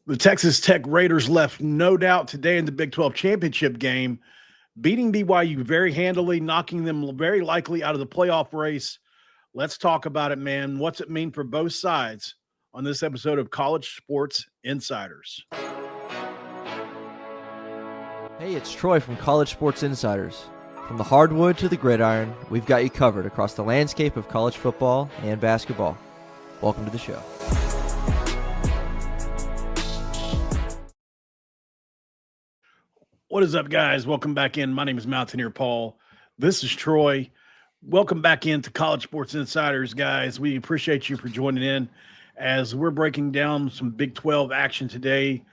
The Texas Tech Raiders left no doubt today in the Big 12 championship game, beating BYU very handily, knocking them very likely out of the playoff race. Let's talk about it, man. What's it mean for both sides on this episode of College Sports Insiders? Hey, it's Troy from College Sports Insiders. From the hardwood to the gridiron, we've got you covered across the landscape of college football and basketball. Welcome to the show. What is up, guys? Welcome back in. My name is Mountaineer Paul. This is Troy. Welcome back into College Sports Insiders, guys. We appreciate you for joining in as we're breaking down some Big 12 action today,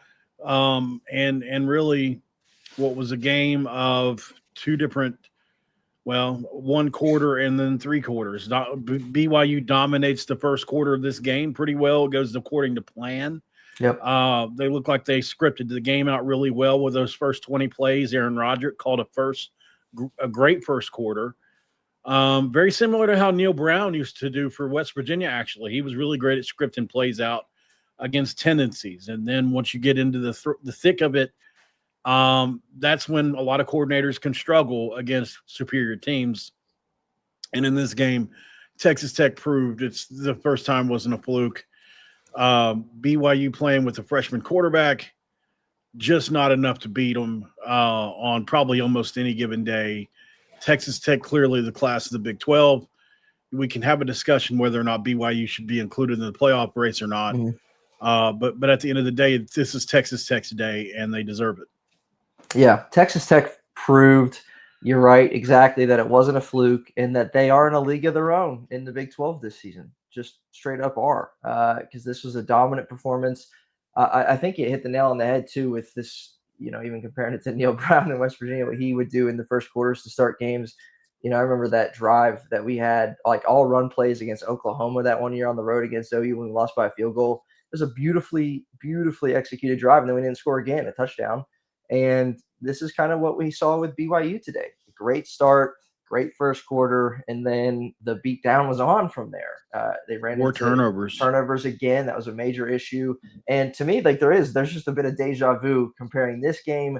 and really what was a game of one quarter and then three quarters. BYU dominates the first quarter of this game pretty well. It goes according to plan. Yep. They look like they scripted the game out really well with those first 20 plays. Aaron Roderick called a great first quarter. Very similar to how Neil Brown used to do for West Virginia, actually. He was really great at scripting plays out against tendencies. And then once you get into the thick of it, that's when a lot of coordinators can struggle against superior teams. And in this game, Texas Tech proved it's the first time wasn't a fluke. BYU playing with a freshman quarterback, just not enough to beat them on probably almost any given day. Texas Tech clearly the class of the Big 12. We can have a discussion whether or not BYU should be included in the playoff race or not. Mm-hmm. But at the end of the day, this is Texas Tech's day, and they deserve it. Yeah, Texas Tech proved, you're right, exactly, that it wasn't a fluke and that they are in a league of their own in the Big 12 this season. Just straight up are, because this was a dominant performance. I think it hit the nail on the head too with this, even comparing it to Neil Brown in West Virginia, what he would do in the first quarters to start games. I remember that drive that we had, like all run plays against Oklahoma that one year on the road against OU when we lost by a field goal. It was a beautifully, beautifully executed drive, and then we didn't score again, a touchdown. And this is kind of what we saw with BYU today. Great start. Great first quarter, and then the beat down was on from there. They ran more into turnovers again. That was a major issue. And to me, there's just a bit of deja vu comparing this game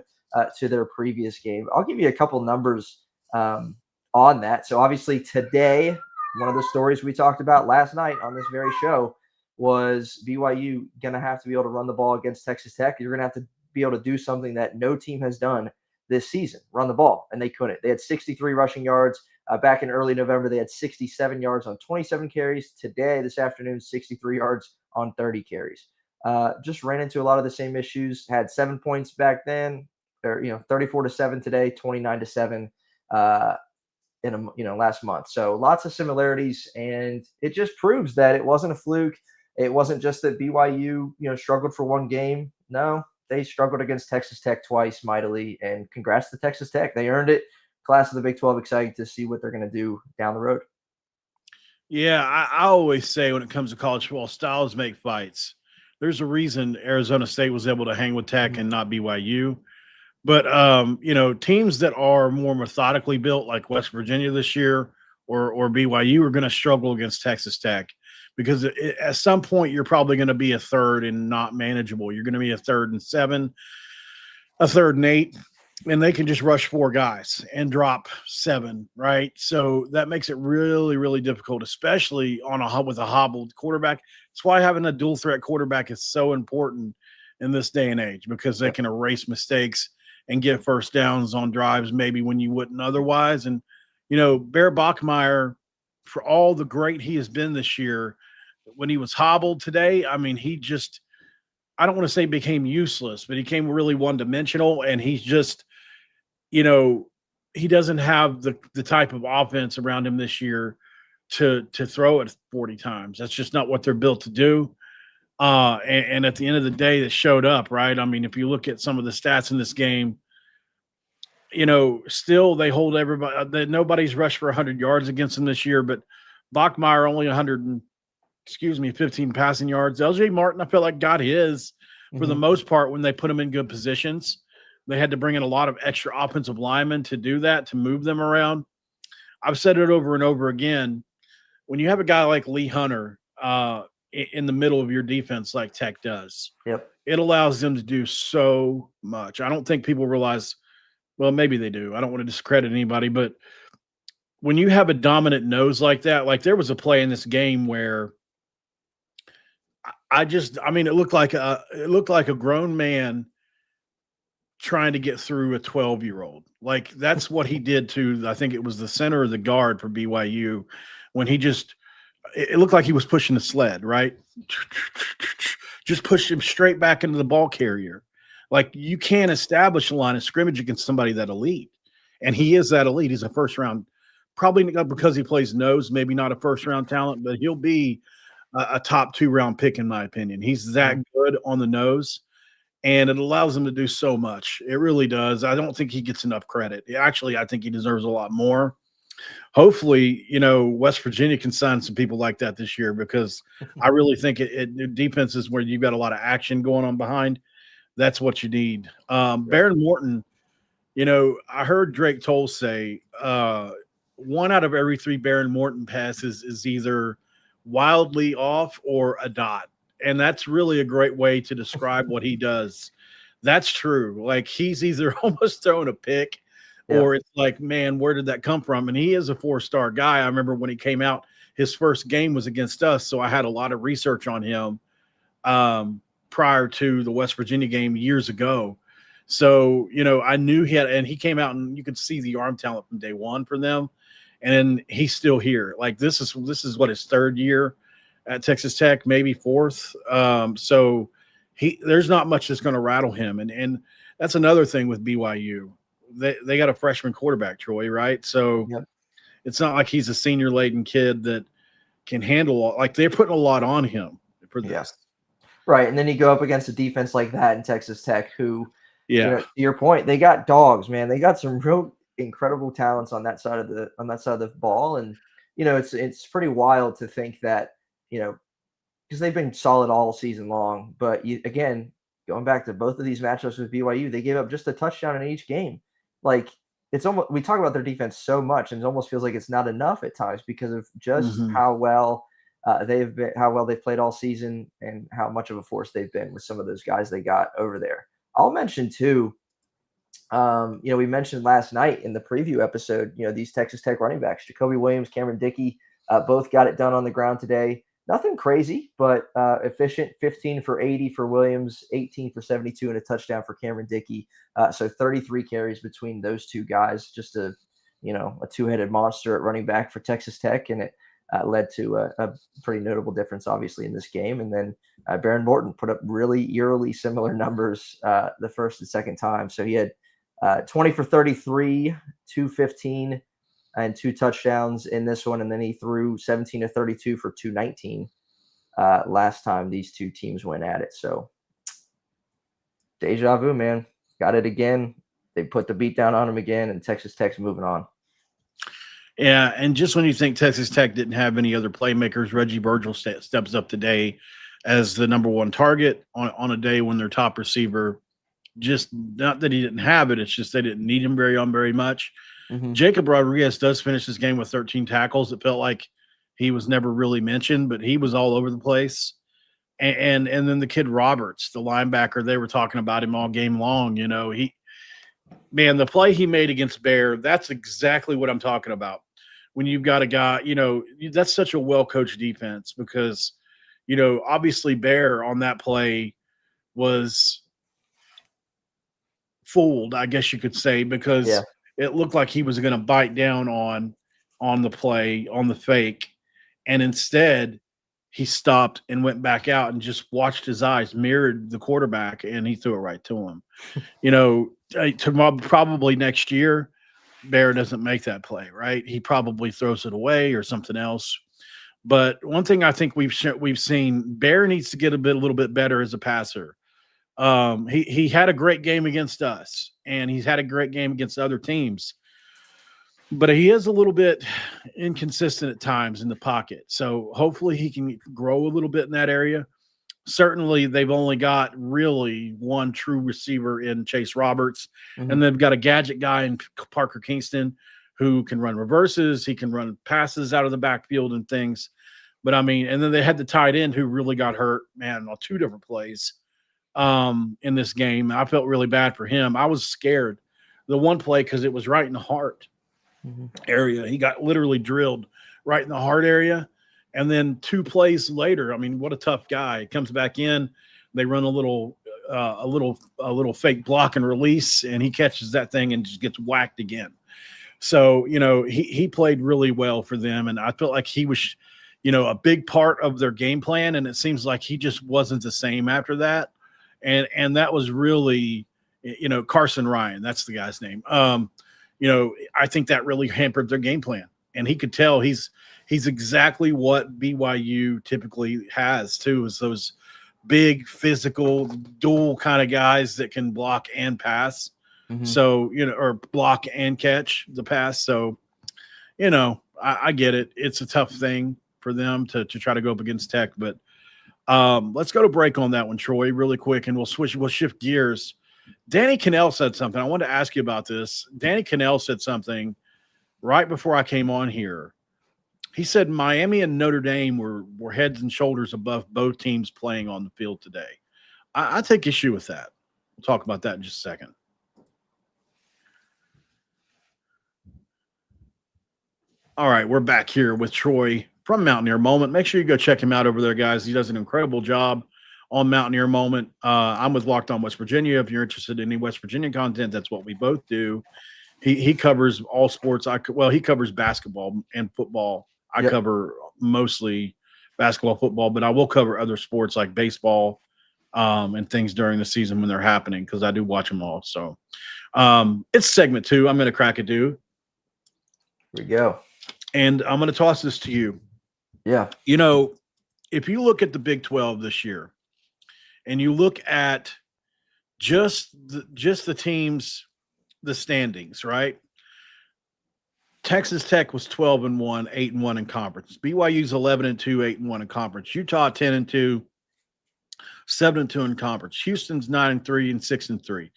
to their previous game. I'll give you a couple numbers on that. So obviously today, one of the stories we talked about last night on this very show was BYU going to have to be able to run the ball against Texas Tech. You're going to have to be able to do something that no team has done this season, run the ball, and they couldn't. They had 63 rushing yards. Back in early November, they had 67 yards on 27 carries. Today, this afternoon, 63 yards on 30 carries. Just ran into a lot of the same issues. Had 7 points back then, or 34-7 today, 29-7 last month. So lots of similarities, and it just proves that it wasn't a fluke. It wasn't just that BYU struggled for one game. No. They struggled against Texas Tech twice mightily, and congrats to Texas Tech. They earned it. Class of the Big 12, excited to see what they're going to do down the road. Yeah, I always say when it comes to college football, styles make fights. There's a reason Arizona State was able to hang with Tech and not BYU. But, teams that are more methodically built like West Virginia this year or BYU are going to struggle against Texas Tech. Because at some point you're probably going to be a third and not manageable. You're going to be a 3rd and 7, a 3rd and 8, and they can just rush 4 guys and drop 7, right? So that makes it really, really difficult, especially with a hobbled quarterback. That's why having a dual threat quarterback is so important in this day and age, because they can erase mistakes and get first downs on drives maybe when you wouldn't otherwise. And Bear Bachmeier, for all the great he has been this year, when he was hobbled today, I mean, he just, I don't want to say became useless, but he became really one-dimensional, and he's just, he doesn't have the type of offense around him this year to throw it 40 times. That's just not what they're built to do. And at the end of the day, that showed up, right? I mean, if you look at some of the stats in this game, still they hold everybody. Nobody's rushed for 100 yards against them this year, but Bachmeier only 15 passing yards. LJ Martin, I feel like, got his for the most part when they put him in good positions. They had to bring in a lot of extra offensive linemen to do that, to move them around. I've said it over and over again. When you have a guy like Lee Hunter in the middle of your defense like Tech does, yep, it allows them to do so much. I don't think people realize, well, maybe they do. I don't want to discredit anybody, but when you have a dominant nose like that, like there was a play in this game where I mean, it looked like a grown man trying to get through a 12-year-old. Like that's what he did to, I think it was the center of the guard for BYU when it looked like he was pushing the sled, right? Just pushed him straight back into the ball carrier. Like you can't establish a line of scrimmage against somebody that elite. And he is that elite. He's a first round, probably not because he plays nose, maybe not a first round talent, but he'll be a top 2 round pick, in my opinion. He's that good on the nose, and it allows him to do so much. It really does. I don't think he gets enough credit. Actually, I think he deserves a lot more. Hopefully, West Virginia can sign some people like that this year because I really think defense is where you've got a lot of action going on behind. That's what you need. Baron Morton, I heard Drake Toll say 1 out of every 3 Baron Morton passes is either wildly off or a dot. And that's really a great way to describe what he does. That's true. Like he's either almost throwing a pick or it's like, man, where did that come from? And he is a 4-star guy. I remember when he came out, his first game was against us. So I had a lot of research on him prior to the West Virginia game years ago. So, I knew he came out and you could see the arm talent from day one for them. And he's still here. Like this is what his 3rd year at Texas Tech, maybe 4th. So there's not much that's going to rattle him. And that's another thing with BYU. They got a freshman quarterback, Troy, right? So it's not like he's a senior laden kid that can handle like they're putting a lot on him for this. Yeah. Right. And then you go up against a defense like that in Texas Tech, who, to your point, they got dogs, man. They got some real incredible talents on that side of the ball. And, it's pretty wild to think that, because they've been solid all season long. But again, going back to both of these matchups with BYU, they gave up just a touchdown in each game. Like it's almost, we talk about their defense so much, and it almost feels like it's not enough at times because of just how well they've played all season and how much of a force they've been with some of those guys they got over there. I'll mention too. We mentioned last night in the preview episode, these Texas Tech running backs, Jacoby Williams, Cameron Dickey, both got it done on the ground today. Nothing crazy, but efficient. 15 for 80 for Williams, 18 for 72, and a touchdown for Cameron Dickey. So 33 carries between those two guys. Just a 2-headed monster at running back for Texas Tech, and it led to a pretty notable difference, obviously, in this game. And then Baron Morton put up really eerily similar numbers the first and second time. So he had 20 for 33, 215. And 2 touchdowns in this one, and then he threw 17 to 32 for 219 last time these two teams went at it. So deja vu, man. Got it again. They put the beat down on him again, and Texas Tech's moving on. Yeah, and just when you think Texas Tech didn't have any other playmakers, Reggie Virgil steps up today as the number 1 target on a day when their top receiver, just not that he didn't have it, it's just they didn't need him very much. Jacob Rodriguez does finish this game with 13 tackles. It felt like he was never really mentioned, but he was all over the place. And then the kid Roberts, the linebacker, they were talking about him all game long. The play he made against Bear, that's exactly what I'm talking about. When you've got a guy, that's such a well-coached defense because, obviously Bear on that play was fooled, I guess you could say, because it looked like he was going to bite down on the play, on the fake. And instead he stopped and went back out and just watched his eyes, mirrored the quarterback, and he threw it right to him. Probably next year, Bear doesn't make that play, right? He probably throws it away or something else. But one thing I think we've seen, Bear needs to get a little bit better as a passer. He had a great game against us, and he's had a great game against other teams, but he is a little bit inconsistent at times in the pocket. So hopefully he can grow a little bit in that area. Certainly they've only got really 1 true receiver in Chase Roberts, and they've got a gadget guy in Parker Kingston who can run reverses. He can run passes out of the backfield and things. But and then they had the tight end who really got hurt, man, on 2 different plays. in this game. I felt really bad for him. I was scared. The one play, because it was right in the heart area. He got literally drilled right in the heart area. And then 2 plays later, I mean, what a tough guy. He comes back in. They run a little fake block and release, and he catches that thing and just gets whacked again. So, he played really well for them. And I felt like he was, a big part of their game plan. And it seems like he just wasn't the same after that. And that was really, Carson Ryan, that's the guy's name. I think that really hampered their game plan. And he could tell he's exactly what BYU typically has too, is those big physical dual kind of guys that can block and pass. So, or block and catch the pass. So, I get it. It's a tough thing for them to try to go up against Tech, but let's go to break on that one, Troy, really quick, and we'll shift gears. Danny Cannell said something. I wanted to ask you about this. Danny Cannell said something right before I came on here. He said Miami and Notre Dame were heads and shoulders above both teams playing on the field today. I take issue with that. We'll talk about that in just a second. All right, we're back here with Troy from Mountaineer Moment. Make sure you go check him out over there, guys. He does an incredible job on Mountaineer Moment. I'm with Locked On West Virginia. If you're interested in any West Virginia content, that's what we both do. He covers all sports. He covers basketball and football. I cover mostly basketball, football, but I will cover other sports like baseball and things during the season when they're happening, because I do watch them all. So it's segment 2. I'm going to crack it, dude. Here we go. And I'm going to toss this to you. Yeah. If you look at the Big 12 this year and you look at just the teams, the standings, right? Texas Tech was 12-1, 8-1 in conference. BYU's 11-2, 8-1 in conference. Utah 10-2, 7-2 in conference. Houston's 9-3 and 6-3.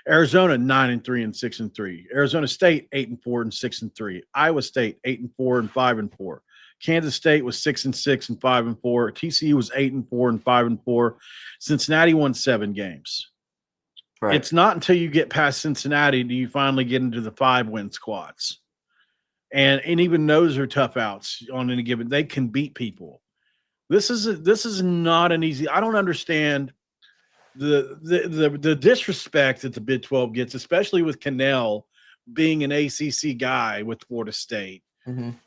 Arizona 9-3 and 6-3. Arizona State 8-4 and 6-3. Iowa State 8-4 and 5-4. Kansas State was 6-6 and 5-4. TCU was 8-4 and 5-4. Cincinnati won 7 games. Right. It's not until you get past Cincinnati do you finally get into the 5-win squads. And even those are tough outs on any given. They can beat people. This is not an easy. I don't understand the disrespect that the Big 12 gets, especially with Cannell being an ACC guy with Florida State.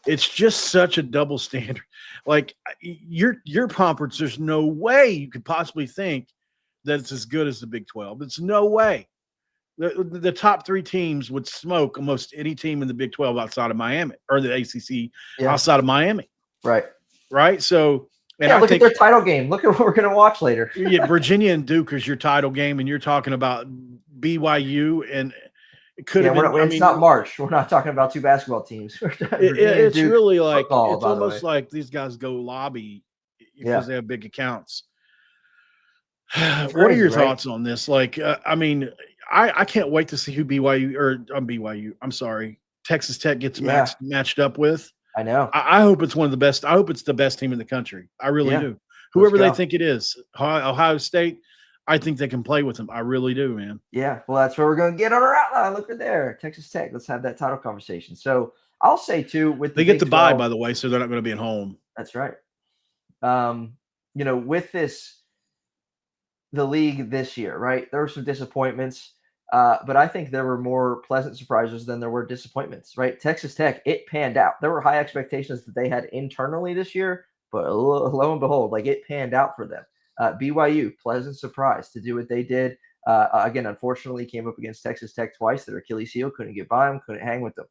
It's just such a double standard. Like your conference, there's no way you could possibly think that it's as good as the Big 12. It's no way. The top 3 teams would smoke almost any team in the Big 12 outside of Miami, or the ACC outside of Miami. Right. So, look at their title game. Look at what we're going to watch later. Virginia and Duke is your title game, and you're talking about BYU, and it could have been. It's not March. We're not talking about 2 basketball teams. It's really like football, it's almost like these guys go lobby because they have big accounts. What are your thoughts on this? Like, I can't wait to see who I'm sorry, Texas Tech gets matched up with. I know. I hope it's one of the best. I hope it's the best team in the country. I really do. Whoever they think it is, Ohio State, I think they can play with them. I really do, man. Yeah. Well, that's where we're going to get on our outline. Look at there, Texas Tech. Let's have that title conversation. So I'll say too, with they get the bye, by the way, so they're not going to be at home. That's right. With the league this year, right? There were some disappointments. But I think there were more pleasant surprises than there were disappointments, right? Texas Tech, it panned out. There were high expectations that they had internally this year, but lo and behold, like it panned out for them. BYU, pleasant surprise to do what they did. Again, unfortunately, came up against Texas Tech twice. Their Achilles heel, couldn't get by them, couldn't hang with them.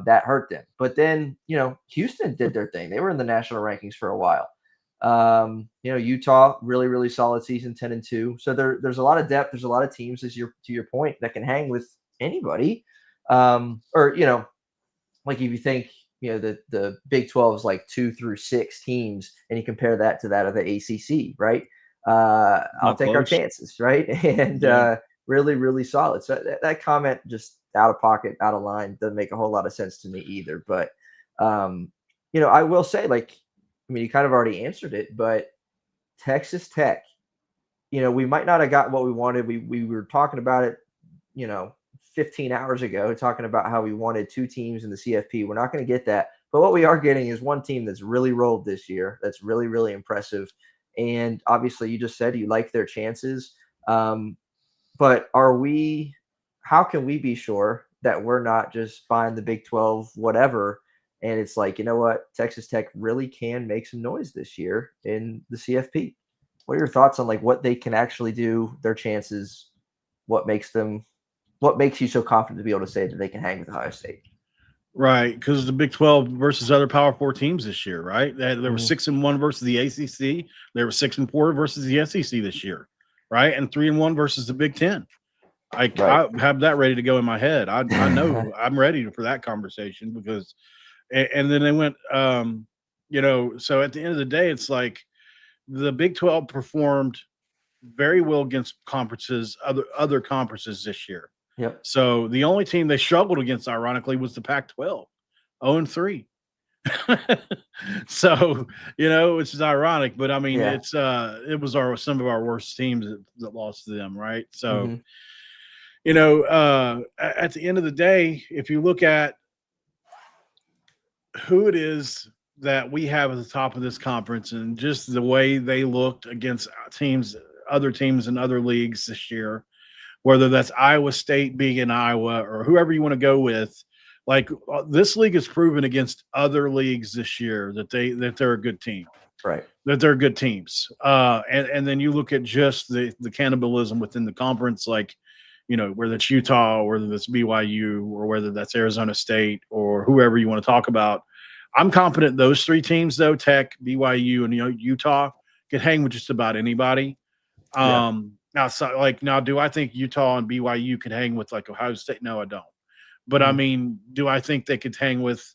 That hurt them. But then, Houston did their thing. They were in the national rankings for a while. Utah, really, really solid season, 10-2. So there's a lot of depth. There's a lot of teams, to your point, that can hang with anybody. Like if you think, the Big 12 is like 2 through 6 teams, and you compare that to that of the ACC, right? I'll take our chances, right? And really, really solid. So that comment, just out of pocket, out of line, doesn't make a whole lot of sense to me either. But I will say, you kind of already answered it, but Texas Tech, we might not have got what we wanted. We were talking about it, 15 hours ago, talking about how we wanted 2 teams in the CFP. We're not going to get that. But what we are getting is one team that's really rolled this year. That's really, really impressive. And obviously, you just said you like their chances. But how can we be sure that we're not just buying the Big 12 whatever? And it's like, you know what? Texas Tech really can make some noise this year in the CFP. What are your thoughts on what they can actually do, their chances, what makes you so confident to be able to say that they can hang with Ohio State? Right, because the Big 12 versus other Power 4 teams this year, right? There were Mhm. 6-1 versus the ACC. There were 6-4 versus the SEC this year, right? And 3-1 versus the Big 10. Right. I have that ready to go in my head. I know I'm ready for that conversation because, and then they went, so at the end of the day, it's like the Big 12 performed very well against other conferences this year. Yep. So the only team they struggled against, ironically, was the Pac-12, 0-3. So which is ironic, but I mean, Yeah. it was some of our worst teams that lost to them, right? So Mhm. at the end of the day, if you look at who it is that we have at the top of this conference and just the way they looked against other teams in other leagues this year, whether that's Iowa State being in Iowa or whoever you want to go with. Like this league has proven against other leagues this year that they're a good team, Right. that they're good teams. And then you look at just the cannibalism within the conference, like whether it's Utah, or whether that's BYU, or whether that's Arizona State, or whoever you want to talk about. I'm confident those 3 teams, though, Tech, BYU, and Utah, could hang with just about anybody. Yeah. Now, do I think Utah and BYU could hang with Ohio State? No, I don't. But I Mhm. mean, do I think they could hang with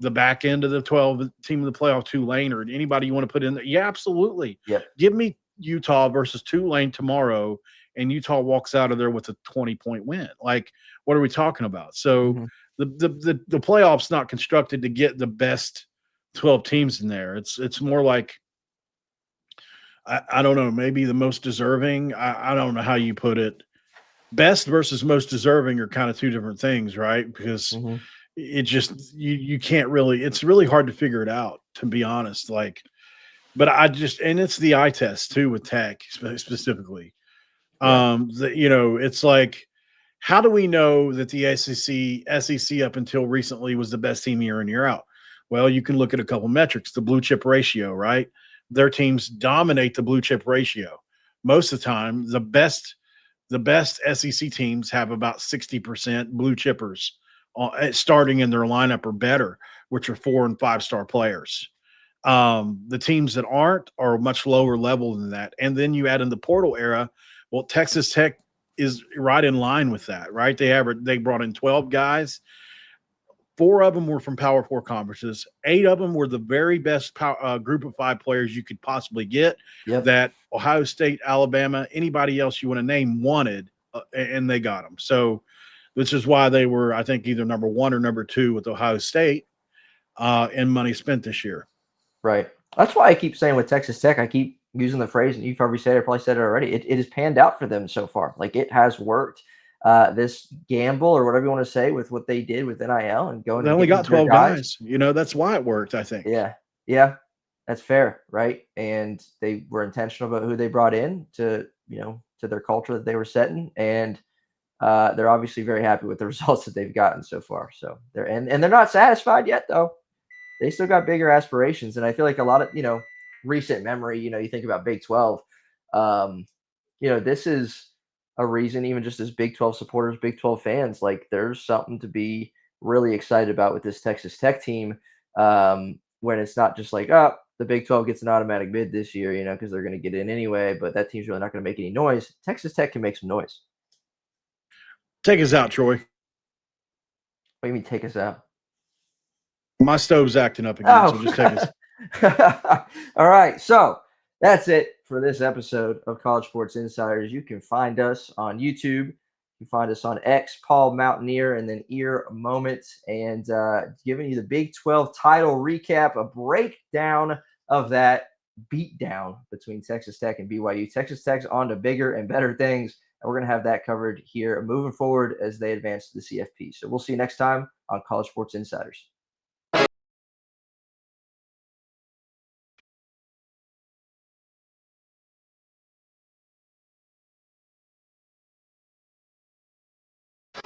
the back end of the 12 team of the playoff, Tulane, or anybody you want to put in there? Yeah, absolutely. Yep. Give me Utah versus Tulane tomorrow, and Utah walks out of there with a 20-point win. What are we talking about? So Mhm. the playoffs not constructed to get the best 12 teams in there. It's more like I don't know, maybe the most deserving. I don't know how you put it. Best versus most deserving are kind of 2 different things, right? Because Mhm. it just you can't really. It's really hard to figure it out, to be honest. But and it's the eye test too with Tech specifically. Yeah. It's like, how do we know that the SEC up until recently was the best team year in, year out? Well, you can look at a couple metrics, the blue chip ratio, right? Their teams dominate the blue chip ratio. Most of the time, the best SEC teams have about 60% blue chippers starting in their lineup or better, which are 4 and 5-star players. The teams that aren't are much lower level than that. And then you add in the portal era. Well, Texas Tech is right in line with that, right? They brought in 12 guys. 4 of them were from Power 4 conferences. 8 of them were the very best group of 5 players you could possibly get Yep. that Ohio State, Alabama, anybody else you want to name wanted, and they got them. So this is why they were, I think, either number 1 or number 2 with Ohio State in money spent this year. Right. That's why I keep saying with Texas Tech, I keep using the phrase, and you've probably said it, probably said it already. It has panned out for them so far. It has worked. This gamble, or whatever you want to say, with what they did with NIL and going They and only getting got their 12 guys. guys. That's why it worked, I think. Yeah. Yeah. That's fair. Right. And they were intentional about who they brought in to their culture that they were setting. And they're obviously very happy with the results that they've gotten so far. So and they're not satisfied yet, though. They still got bigger aspirations. And I feel like a lot of, recent memory, you think about Big 12, this is a reason, even just as Big 12 supporters, Big 12 fans, there's something to be really excited about with this Texas Tech team. When it's not just oh, the Big 12 gets an automatic bid this year, because they're going to get in anyway, but that team's really not going to make any noise. Texas Tech can make some noise. Take us out, Troy. What do you mean take us out? My stove's acting up again, so Oh, just take us. all right. So that's it for this episode of College Sports Insiders. You can find us on YouTube. You can find us on X, Paul Mountaineer, and then Ear Moment, and giving you the Big 12 title recap, a breakdown of that beat down between Texas Tech and BYU. Texas Tech's on to bigger and better things, and we're going to have that covered here moving forward as they advance to the CFP. So we'll see you next time on College Sports Insiders.